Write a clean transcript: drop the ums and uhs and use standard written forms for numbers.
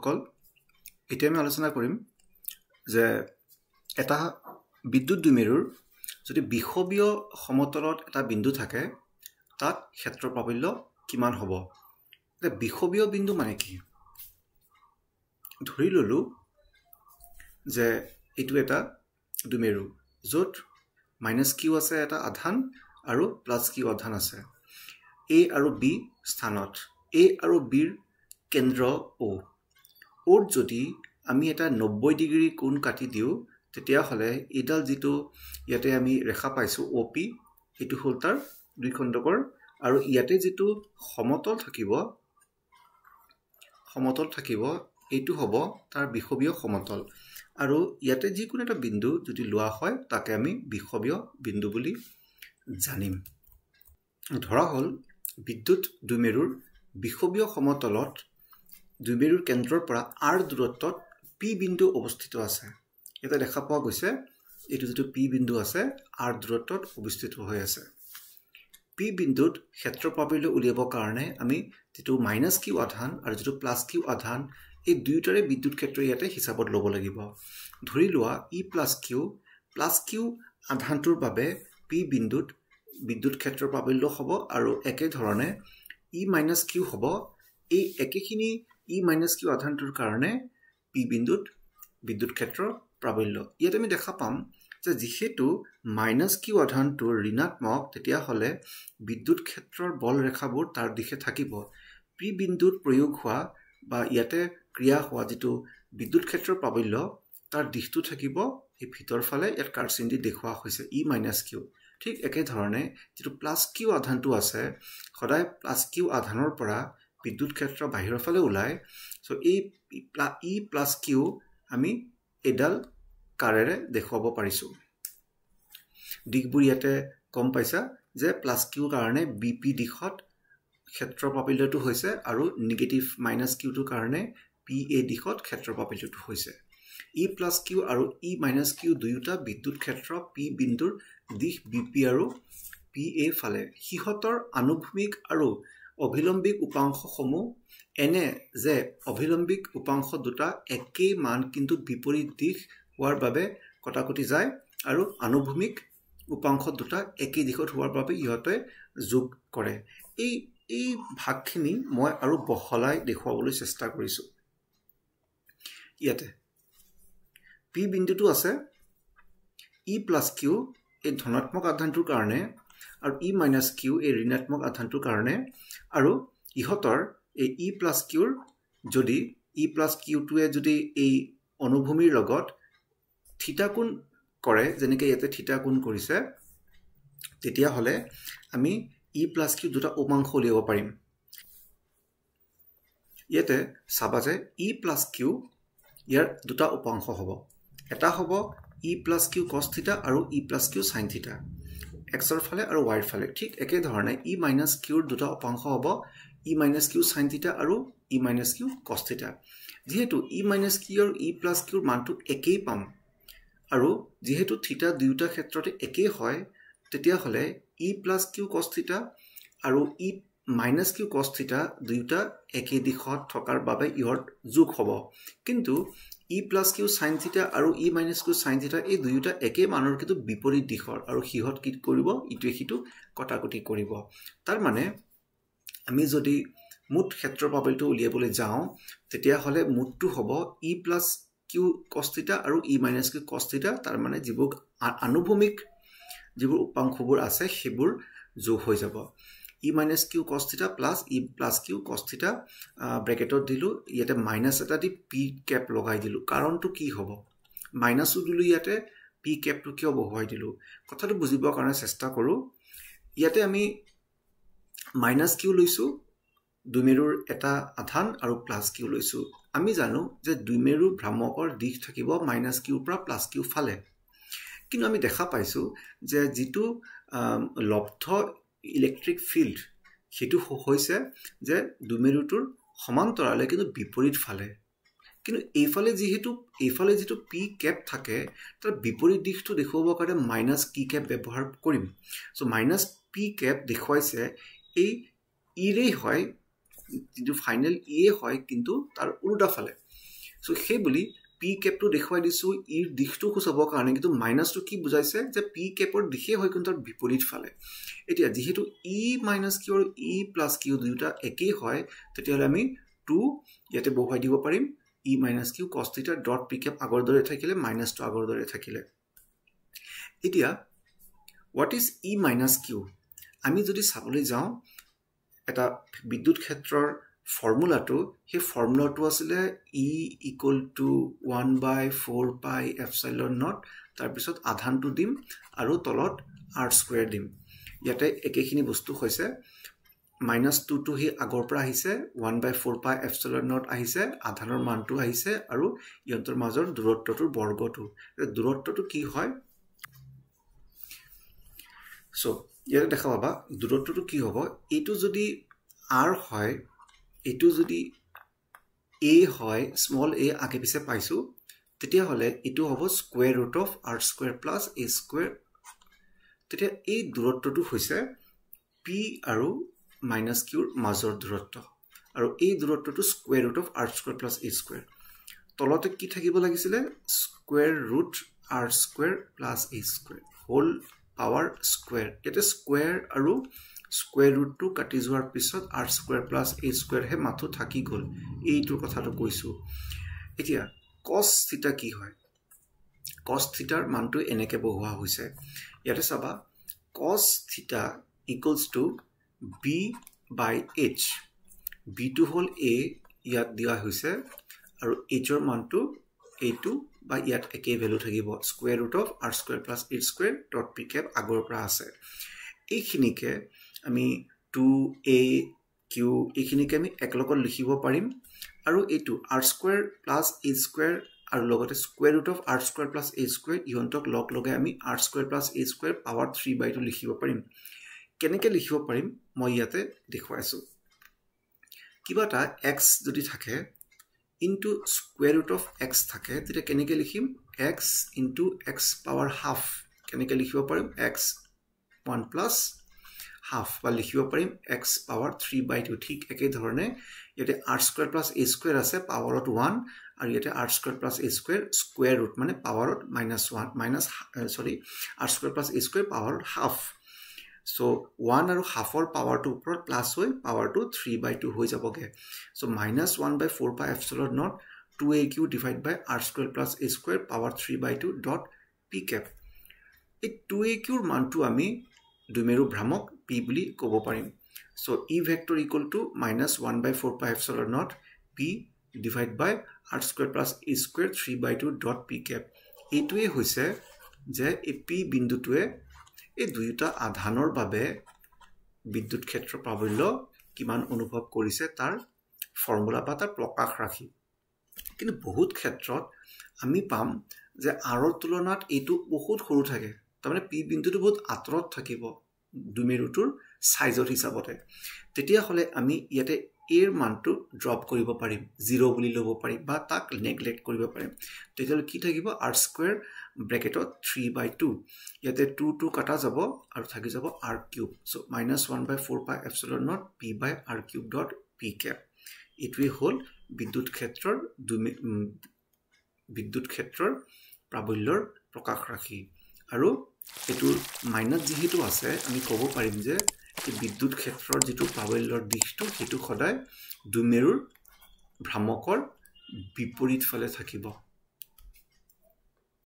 বন্ধুসকল এতিয়া আমি আলোচনা কৰিম যে এটা বিদ্যুৎ দ্বিমেৰুৰ যদি বিষবীয় সমতলত এটা বিন্দু থাকে তাত ক্ষেত্ৰ প্ৰাবল্য কিমান হ'ব এটা বিষবীয় বিন্দু মানে কি ধৰি ললো যে এটো এটা দ্বিমেৰু যত -q আছে এটা আধান আৰু +q আধান আছে a আৰু b স্থানত a আৰু b ৰ কেন্দ্ৰ o ওৰ যদি আমি এটা 90 ডিগ্ৰী কোণ কাটি দিও তেতিয়া হলে এডাল যেটো ইয়াতে আমি ৰেখা পাইছো OP এটো হল তাৰ দুই খণ্ডকৰ আৰু ইয়াতে যেটো সমতল থাকিব এটো হ'ব তাৰ বিষবীয় সমতল আৰু ইয়াতে যিকোনো এটা বিন্দু যদি লোৱা হয় তাকে আমি বিষবীয় বিন্দু বুলি জানিম ধৰা হল বিদ্যুৎ দ্বিমেৰুৰ বিষবীয় সমতলত দ্বিমেৰুৰ কেন্দ্ৰৰ পৰা r দূৰত্বত p বিন্দু অৱস্থিত আছে এটা দেখা পোৱা গৈছে এটো যেটো p বিন্দু আছে r দূৰত্বত অৱস্থিত হৈ আছে p বিন্দুত ক্ষেত্ৰ প্ৰাবল্য উলিয়াবৰ কাৰণে আমি যেটো -q আধান আৰু যেটো +q আধান এই দুইটাৰে বিদ্যুৎ ক্ষেত্ৰ ইয়াতে হিচাপত ল'ব লাগিব ধৰি লোৱা +q আধানটোৰ বাবে p বিন্দুত বিদ্যুৎ ক্ষেত্ৰ প্ৰাবল্য হ'ব আৰু একে ধৰণে -q হ'ব এই একেখিনি -q আধানটোৰ কাৰণে p বিন্দুত বিদ্যুৎ ক্ষেত্ৰ প্ৰাবল্য ইয়াতে আমি দেখা পাম যে যেহেতু -q আধানটোৰ ঋণাত্মক তেতিয়া হলে বিদ্যুৎ ক্ষেত্ৰৰ বল ৰেখাবোৰ তাৰ দিশে থাকিব p বিন্দুত প্ৰয়োগ হোৱা বা ইয়াতে ক্ৰিয়া হোৱা যেটো বিদ্যুৎ ক্ষেত্ৰৰ প্ৰাবল্য তাৰ দিশটো থাকিব এই ভিতৰ ফালে ইয়াত কাৰ্চিন দি দেখুৱা হৈছে -q ঠিক একে ধৰণে যেটো +q আধানটো আছে সদায় +q আধানৰ পৰা বিদ্যুৎ ক্ষেত্ৰ বাহিৰৰ ফালে ওলাই সো এই +q আমি এডাল কাৰেৰে দেখুৱাব পাৰিছো দিশবোৰ ইয়াতে কম পাইছা যে +q কাৰণে bp দিশত ক্ষেত্ৰ প্ৰাবল্যটো হৈছে আৰু নিগেটিভ -q টোৰ কাৰণে pa দিশত ক্ষেত্ৰ প্ৰাবল্যটো হৈছে +q আৰু -q দুয়োটা বিদ্যুৎ ক্ষেত্ৰ p বিন্দুৰ দিশ bp আৰু pa ফালে হিহতৰ আনুভূমিক আৰু অভিলম্বিক উপাংশসমূহ এনে যে অভিলম্বিক উপাংশ দুটা একেই মান কিন্তু বিপৰীত দিশ হোৱাৰ বাবে কটাকটি যায় আৰু আনুভূমিক উপাংশ দুটা একেই দিশত হোৱাৰ বাবে ইহতে যোগ কৰে এই ভাগখিনি মই আৰু বহলাই দেখুৱাবলৈ চেষ্টা কৰিছো ইয়াতে p বিন্দুটো আছে +q এই ধনাত্মক আধানটোৰ কাৰণে আৰু -q এই ঋণাত্মক আধানটোৰ কাৰণে আৰু ইহতৰ এই +q ৰ যদি +q টোৱে যদি এই অনুভূমিৰ লগত থিতা কোণ কৰে যেনেকৈ ইয়াতে থিতা কোণ কৰিছে তেতিয়া হলে আমি +q দুটা উপাংশ উলিয়াব পাৰিম ইয়াতে চাবা যে +q ইয়াৰ দুটা উপাংশ হ'ব এটা হ'ব +q cos θ আৰু +q sin θ x ৰ ফালে আৰু y ৰ ফালে ঠিক একে ধৰণে -q ৰ দুটা উপাংশ হ'ব -q sin θ আৰু -q cos θ যেহেতু -q আৰু +q ৰ মানটো একেই পাম আৰু যেহেতু θ দুয়োটা ক্ষেত্ৰতে একেই হয় তেতিয়া হলে +q cos θ আৰু -q cos θ দুয়োটা একেই দিশত থকাৰ বাবে ইহত যোগ হ'ব কিন্তু +q sin θ আৰু -q sin θ এই দুয়োটা একে মানৰ কিন্তু বিপৰীত দিশৰ আৰু হিহত কি কৰিব ইটোৱে হিটো কটাকটি কৰিব তাৰ মানে আমি যদি মুঠ ক্ষেত্ৰ প্ৰাবল্যটো উলিয়াবলৈ যাওঁ তেতিয়া হলে মুঠটো হ'ব +q cos θ আৰু -q cos θ তাৰ মানে যিবোৰ আনুভূমিক যিবোৰ উপাংশবোৰ আছে সেইবোৰ যোগ হৈ যাব -q cos θ +q cos θ ব্ৰেকেটত দিলো ইয়াতে মাইনাস এটা দি p ক্যাপ লগাই দিলো কাৰণটো কি হ'ব মাইনাসও দিলো ইয়াতে p ক্যাপটো কিয় বহুৱাই দিলো কথাটো বুজিবৰ কাৰণে চেষ্টা কৰো ইয়াতে আমি -q লৈছো দ্বিমেৰুৰ এটা আধান আৰু +q লৈছো আমি জানো যে দ্বিমেৰুৰ ভ্ৰামকৰ দিশ থাকিব -q পৰা +q ফালে কিন্তু আমি দেখা পাইছো যে যেটো লব্ধ ইলেক্ট্ৰিক ফিল্ড সেটো হৈছে যে দ্বিমেৰুটোৰ সমান্তৰালে কিন্তু বিপৰীত ফালে কিন্তু এইফালে যেটো p ক্যাপ থাকে তাৰ বিপৰীত দিশটো দেখুৱাবৰ কাৰণে -p ক্যাপ ব্যৱহাৰ কৰিম সো -p ক্যাপ দেখুৱাইছে এই ইৰে হয় যেটো ফাইনাল ই হয় কিন্তু তাৰ উল্টা ফালে সো সেই বুলি পি কেপটো দেখুৱাই দিছো ইৰ দিশটো খুচাবৰ কাৰণে কিন্তু মাইনাসটো কি বুজাইছে যে পি কেপৰ দিশে হয় কিন্তু বিপৰীত ফালে এতিয়া যেহেতু ই মাইনাস কিউ আৰু ই প্লাস কিউ দুটা একেই হয় তেতিয়াহলে আমি 2 ইয়াতে বহুৱাই দিব পাৰিম ই মাইনাস কিউ cos থিটা ডট পি কেপ আগৰ দৰে থাকিলে মাইনাসটো আগৰ দৰে থাকিলে এতিয়া what is e minus q আমি যদি চাবলৈ যাওঁ এটা বিদ্যুৎ ক্ষেত্ৰৰ ফৰ্মুলাটো হে ফৰ্মুলাটো আছিল e = 1/4 pi epsilon naught তাৰ পিছত আধানটো দিম আৰু তলত r² দিম ইয়াতে একেখিনি বস্তু হৈছে -2 টো হে আগৰ পৰা আহিছে 1/4 pi epsilon naught আহিছে আধানৰ মানটো আহিছে আৰু ইহঁতৰ মাজৰ দূৰত্বটোৰ বৰ্গটো দূৰত্বটো কি হয় সো ইয়াতে দেখা পাবা দূৰত্বটো কি হ'ব এটো যদি r হয় এটো যদি a হয় স্মল a আগে পিছে পাইছো তেতিয়া হলে এটো হ'ব square root of r² plus a² তেতিয়া এই দূৰত্বটো হৈছে p আৰু - q ৰ মাজৰ দূৰত্ব আৰু এই দূৰত্বটো square root of r² plus a² তলতে কি থাকিব লাগিছিল square root r² plus a² whole power square এটা স্কয়াৰ আৰু স্কয়াৰ ৰুট টু কাটি যোৱাৰ পিছত r² প্লাস a² হে মাথো থাকি গল এইটো কথাটো কৈছো এতিয়া cos থিটা কি হয় cos থিটাৰ মানটো এনেকে বহুৱা হৈছে ইয়াতে চাবা cos থিটা = b by h b টো হল a ইয়াত দিয়া হৈছে আৰু h ৰ মানটো এইটো বা ইয়াত একে ভ্যালু থাকিব square root of r² plus a² dot p cap আগৰ পৰা আছে এইখিনিকে আমি 2a q এইখিনিকে আমি একলগত লিখিব পাৰিম আৰু এইটো r² প্লাস a² আৰু লগতে square root of r² plus a² ইহঁতক লগ লগাই আমি r² প্লাস a² পাৱাৰ 3/2 লিখিব পাৰিম কেনেকে লিখিব পাৰিম মই ইয়াতে দেখুৱাইছো কিবাটা x যদি থাকে into square root of x থাকে তেতিয়া কেনেকে লিখিম x into x power half কেনেকে লিখিব পাৰিম x 1 plus half বা লিখিব পাৰিম x power 3/2 ঠিক একে ধৰণে ইয়াতে r² plus a² আছে পাৱাৰত 1 আৰু ইয়াতে r² plus a² square root মানে পাৱাৰত -1 r² plus a² পাৱাৰত half so 1 আৰু half or power to ওপৰত প্লাস হৈ power to 3/2 হৈ যাবগে so -1/4 pi epsilon naught 2aq divided by r² plus a² power 3/2 dot p cap এই 2aq ৰ মানটো আমি দুমেৰু ভ্ৰামক p বুলি ক'ব পাৰিম so e vector = -1/4 pi epsilon naught p divided by r² plus a² 3/2 dot p cap এইটোৱে হৈছে যে এই p বিন্দুটোৱে এই দুইটা আধানৰ বাবে বিদ্যুৎ ক্ষেত্ৰ প্ৰাবল্য কিমান অনুভৱ কৰিছে তাৰ ফৰ্মুলা বা তাৰ প্ৰকাশ ৰাখি কিন্তু বহুত ক্ষেত্ৰত আমি পাম যে r ৰ তুলনাত এইটো বহুত সৰু থাকে তাৰমানে p বিন্দুটো বহুত আঁতৰত থাকিব দুমেৰুটোৰ সাইজৰ হিচাপতে তেতিয়া হলে আমি ইয়াতে a ৰ মানটো ড্ৰপ কৰিব পাৰিম 0 বুলি ল'ব পাৰিম বা তাক নেগলেক্ট কৰিব পাৰিম তেতিয়া কি থাকিব r² ব্ৰেকেটত 3/2 ইয়াতে 2 কাটা যাব আৰু থাকি যাব r³ so -1/4 pi epsilon naught p by r³ dot p cap ইটোৱে হল বিদ্যুৎ ক্ষেত্ৰৰ প্ৰাবল্যৰ প্ৰকাশ ৰাখি আৰু এটো মাইনাস যেহেতু আছে আমি ক'ব পাৰিম যে এই বিদ্যুৎ ক্ষেত্ৰৰ যেটো প্ৰাবল্যৰ দিশটো হেতু সদায় দুমেৰুৰ ভ্ৰামকৰ বিপৰীত ফালে থাকিব